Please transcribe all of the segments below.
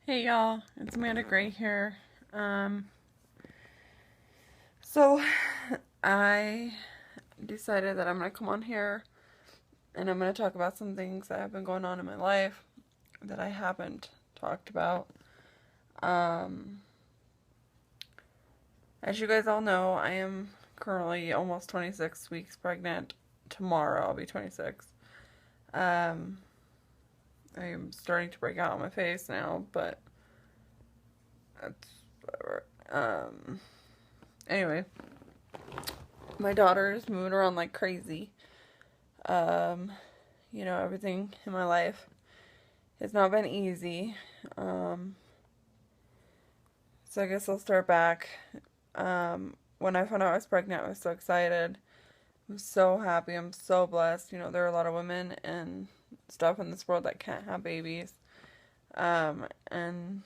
Hey y'all, it's Amanda Gray here. So I decided that I'm gonna come on here and I'm gonna talk about some things that have been going on in my life that I haven't talked about. Um, as you guys all know, I am currently almost 26 weeks pregnant. Tomorrow I'll be 26. Um, I am starting to break out on my face now, but that's whatever. Anyway, my daughter is moving around like crazy. Um, everything in my life has not been easy. Um, so I guess I'll start back. When I found out I was pregnant, I was so excited. I'm so happy. I'm so blessed. There are a lot of women and stuff in this world that can't have babies. And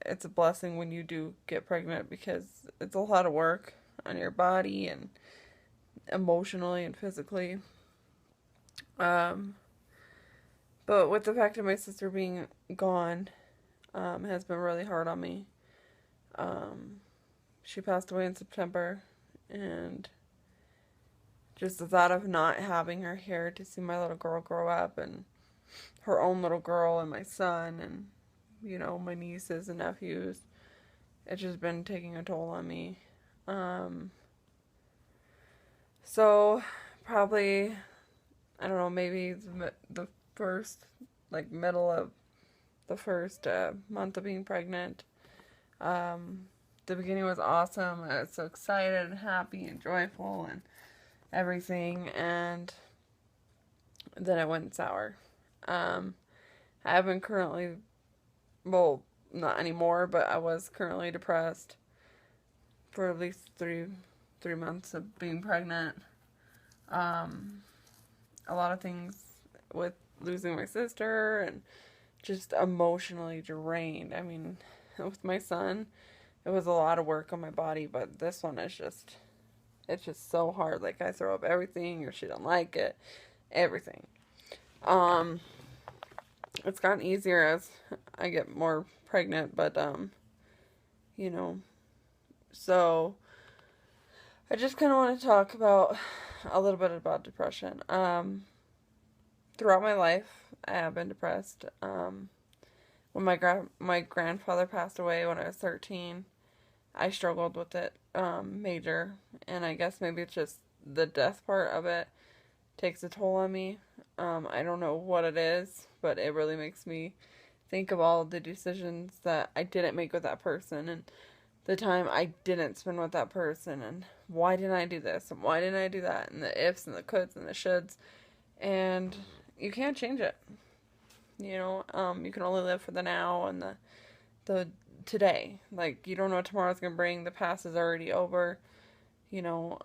it's a blessing when you do get pregnant because it's a lot of work on your body and emotionally and physically. Um, but with the fact of my sister being gone, has been really hard on me. Um, she passed away in September, and just the thought of not having her here to see my little girl grow up, and her own little girl, and my son, and, my nieces and nephews, it's just been taking a toll on me. So, probably, I don't know, maybe the first, like, middle of the first month of being pregnant. Um, the beginning was awesome. I was so excited and happy and joyful and everything, and then it went sour. Um, I have been currently, well, not anymore, but I was currently depressed for at least three months of being pregnant. Um, a lot of things with losing my sister and just emotionally drained. I mean, with my son, it was a lot of work on my body, but this one is it's just so hard. Like, I throw up everything, or she don't like it, everything. Um, it's gotten easier as I get more pregnant, but, you know, so I just kind of want to talk about a little bit about depression. Throughout my life, I have been depressed. When my grandfather passed away when I was 13, I struggled with it major, and I guess maybe it's just the death part of it takes a toll on me. I don't know what it is, but it really makes me think of all the decisions that I didn't make with that person, and the time I didn't spend with that person, and why didn't I do this, and why didn't I do that, and the ifs and the coulds and the shoulds, and you can't change it. You can only live for the now and the today. Like, you don't know what tomorrow's gonna bring. The past is already over. You know,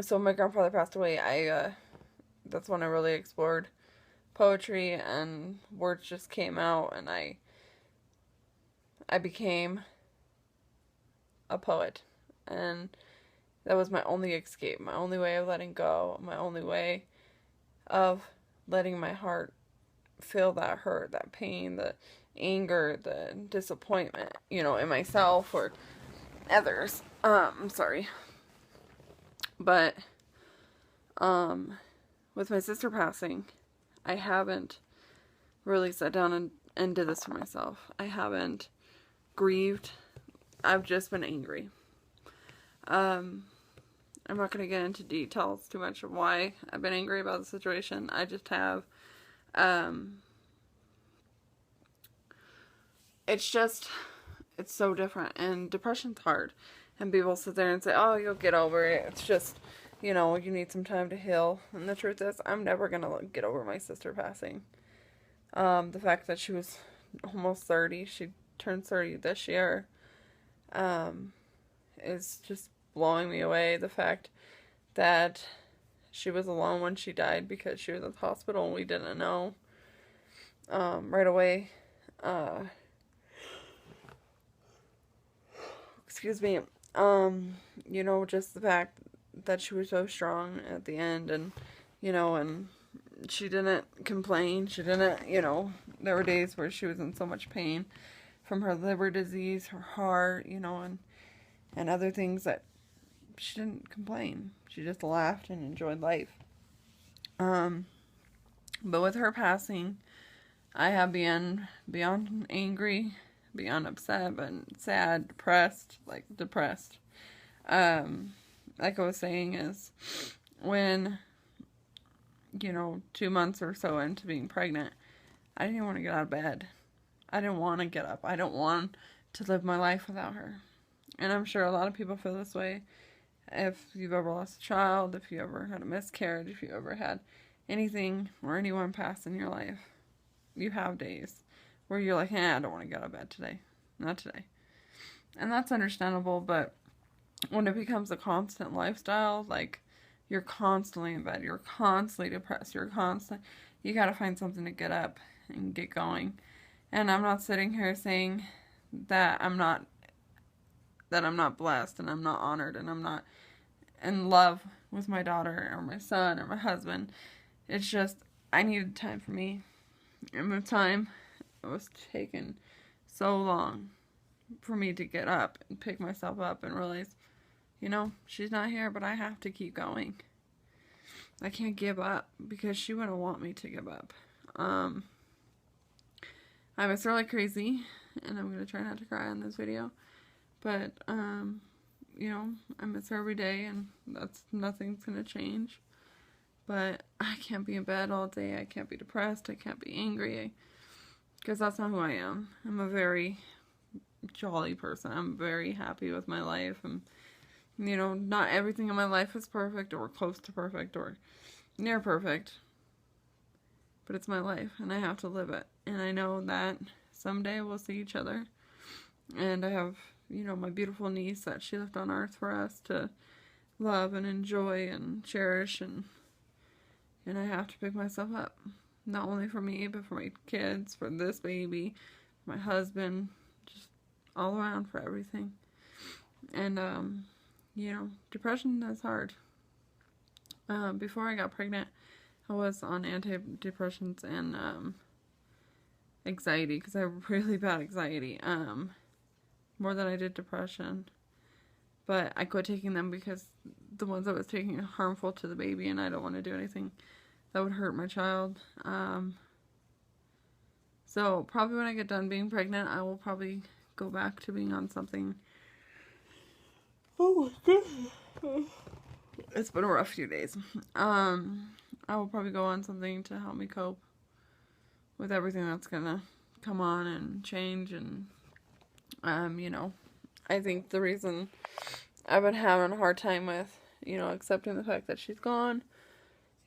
so when my grandfather passed away, that's when I really explored poetry, and words just came out, and I became a poet. And that was my only escape, my only way of letting go, my only way of letting my heart feel that hurt, that pain, the anger, the disappointment, in myself or others. Sorry. But, with my sister passing, I haven't really sat down and did this for myself. I haven't grieved. I've just been angry. I'm not going to get into details too much of why I've been angry about the situation. I just have. It's so different, and depression's hard. And people sit there and say, oh, you'll get over it. It's just, you need some time to heal. And the truth is, I'm never going to get over my sister passing. The fact that she was almost 30, she turned 30 this year, is just blowing me away. The fact that she was alone when she died because she was in the hospital and we didn't know right away. Excuse me. Just the fact that she was so strong at the end, and and she didn't complain. She didn't, there were days where she was in so much pain from her liver disease, her heart, and other things that she didn't complain. She just laughed and enjoyed life. But with her passing, I have been beyond angry, beyond upset, but sad, depressed. Like I was saying, is when, 2 months or so into being pregnant, I didn't even want to get out of bed. I didn't want to get up. I don't want to live my life without her. And I'm sure a lot of people feel this way. If you've ever lost a child, if you ever had a miscarriage, if you ever had anything or anyone pass in your life, you have days where you're like, I don't want to get out of bed today. Not today. And that's understandable, but when it becomes a constant lifestyle, like you're constantly in bed, you're constantly depressed, you gotta find something to get up and get going. And I'm not sitting here saying that I'm not blessed and I'm not honored and I'm not in love with my daughter or my son or my husband. It's just, I needed time for me. And the time, it was taking so long for me to get up and pick myself up and realize, she's not here, but I have to keep going. I can't give up because she wouldn't want me to give up. I miss her like crazy, and I'm going to try not to cry on this video. But, I miss her every day, and nothing's going to change. But I can't be in bed all day. I can't be depressed. I can't be angry. Because that's not who I am. I'm a very jolly person. I'm very happy with my life. And, not everything in my life is perfect or close to perfect or near perfect. But it's my life, and I have to live it. And I know that someday we'll see each other. And I have, my beautiful niece that she left on earth for us to love and enjoy and cherish. And I have to pick myself up. Not only for me, but for my kids, for this baby, my husband, just all around for everything. And, depression is hard. Before I got pregnant, I was on antidepressants and anxiety, because I have really bad anxiety, more than I did depression. But I quit taking them because the ones I was taking are harmful to the baby, and I don't want to do anything that would hurt my child. So probably when I get done being pregnant, I will probably go back to being on something. Oh my goodness. It's been a rough few days. I will probably go on something to help me cope with everything that's gonna come on and change. And, I think the reason I've been having a hard time with, accepting the fact that she's gone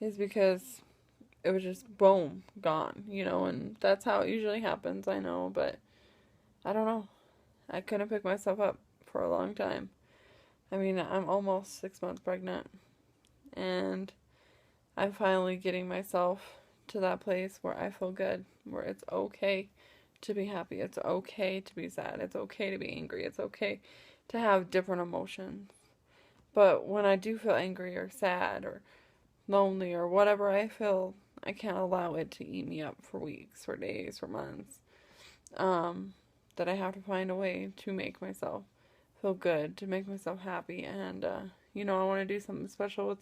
is because it was just boom, gone, and that's how it usually happens, I know, but I don't know. I couldn't pick myself up for a long time. I mean, I'm almost 6 months pregnant, and I'm finally getting myself to that place where I feel good, where it's okay to be happy, it's okay to be sad, it's okay to be angry, it's okay to have different emotions. But when I do feel angry or sad or lonely or whatever I feel, I can't allow it to eat me up for weeks, for days, for months. That I have to find a way to make myself feel good, to make myself happy. And, I want to do something special with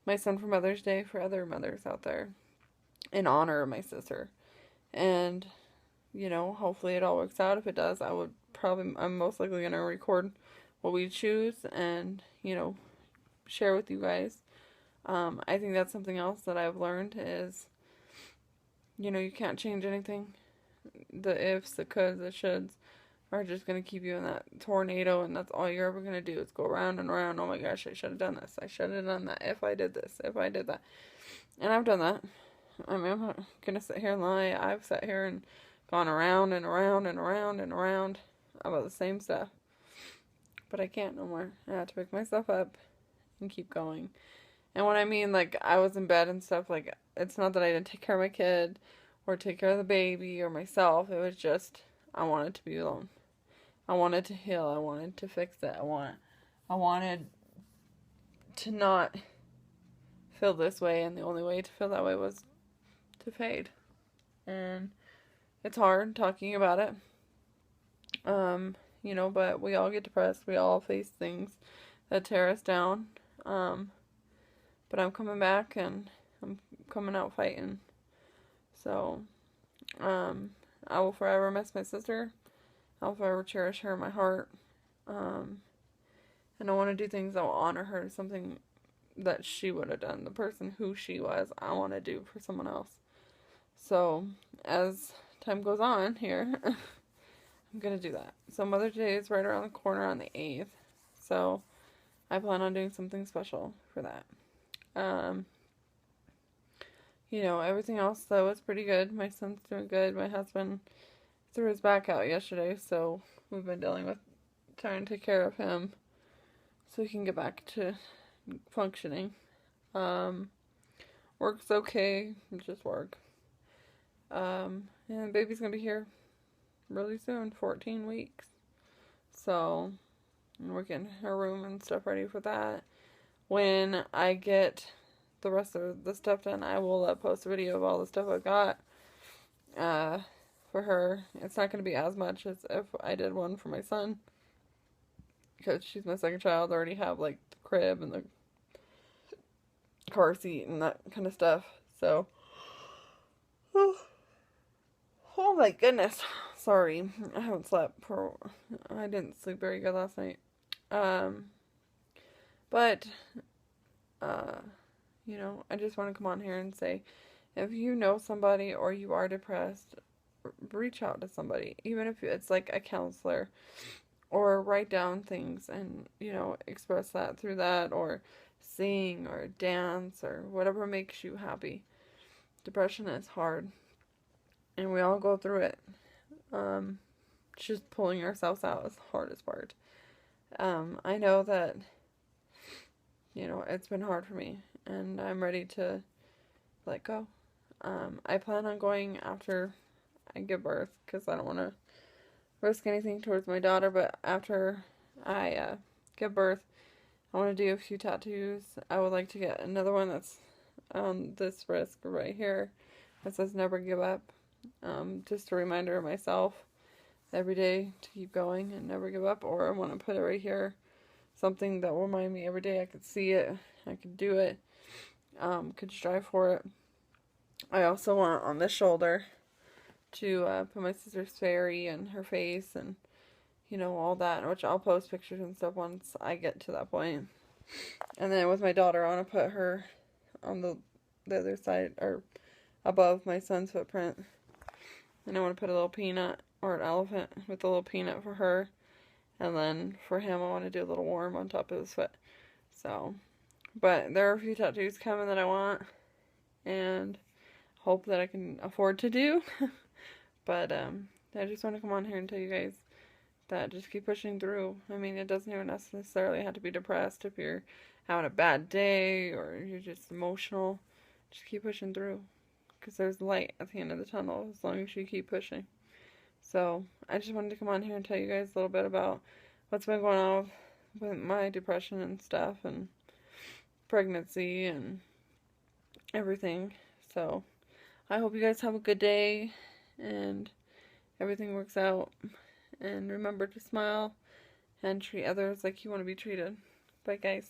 my son for Mother's Day, for other mothers out there, in honor of my sister. And, hopefully it all works out. If it does, I'm most likely going to record what we choose and, share with you guys. I think that's something else that I've learned is, you can't change anything. The ifs, the coulds, the shoulds are just going to keep you in that tornado, and that's all you're ever going to do is go around and around. Oh my gosh, I should have done this. I should have done that. If I did this, if I did that. And I've done that. I mean, I'm not going to sit here and lie. I've sat here and gone around and around and around and around about the same stuff. But I can't no more. I have to pick myself up and keep going. And when I mean, I was in bed and stuff, it's not that I didn't take care of my kid or take care of the baby or myself. It was just, I wanted to be alone. I wanted to heal. I wanted to fix it. I wanted to not feel this way, and the only way to feel that way was to fade. And it's hard talking about it. But we all get depressed. We all face things that tear us down. But I'm coming back and I'm coming out fighting. So, I will forever miss my sister. I'll forever cherish her in my heart. And I want to do things that will honor her, something that she would have done, the person who she was, I want to do for someone else. So, as time goes on here, I'm going to do that. So, Mother's Day is right around the corner on the 8th. So, I plan on doing something special for that. Everything else, though, is pretty good. My son's doing good. My husband threw his back out yesterday, so we've been dealing with trying to take care of him so he can get back to functioning. Work's okay, just work. And the baby's gonna be here really soon, 14 weeks. So, we're getting her room and stuff ready for that. When I get the rest of the stuff done, I will post a video of all the stuff I got for her. It's not going to be as much as if I did one for my son, because she's my second child. I already have like the crib and the car seat and that kind of stuff. So, oh my goodness, sorry, I haven't slept I didn't sleep very good last night. But I just want to come on here and say, if you know somebody or you are depressed, reach out to somebody, even if it's like a counselor, or write down things and, express that through that, or sing or dance or whatever makes you happy. Depression is hard, and we all go through it. Just pulling ourselves out is the hardest part. I know that, it's been hard for me, and I'm ready to let go. I plan on going after I give birth, because I don't want to risk anything towards my daughter, but after I give birth, I want to do a few tattoos. I would like to get another one that's on this wrist right here that says never give up. Just a reminder of myself every day to keep going and never give up. Or I want to put it right here, something that will remind me every day I could see it, I could do it, could strive for it. I also want on this shoulder to put my sister's fairy and her face and, all that, which I'll post pictures and stuff once I get to that point. And then with my daughter, I want to put her on the other side, or above my son's footprint. And I want to put a little peanut, or an elephant with a little peanut for her. And then for him, I want to do a little worm on top of his foot. So, but there are a few tattoos coming that I want, and hope that I can afford to do. But I just want to come on here and tell you guys that just keep pushing through. I mean, it doesn't even necessarily have to be depressed. If you're having a bad day or you're just emotional, just keep pushing through, because there's light at the end of the tunnel as long as you keep pushing. So I just wanted to come on here and tell you guys a little bit about what's been going on with my depression and stuff, and pregnancy and everything. So I hope you guys have a good day and everything works out. And remember to smile and treat others like you want to be treated. Bye, guys.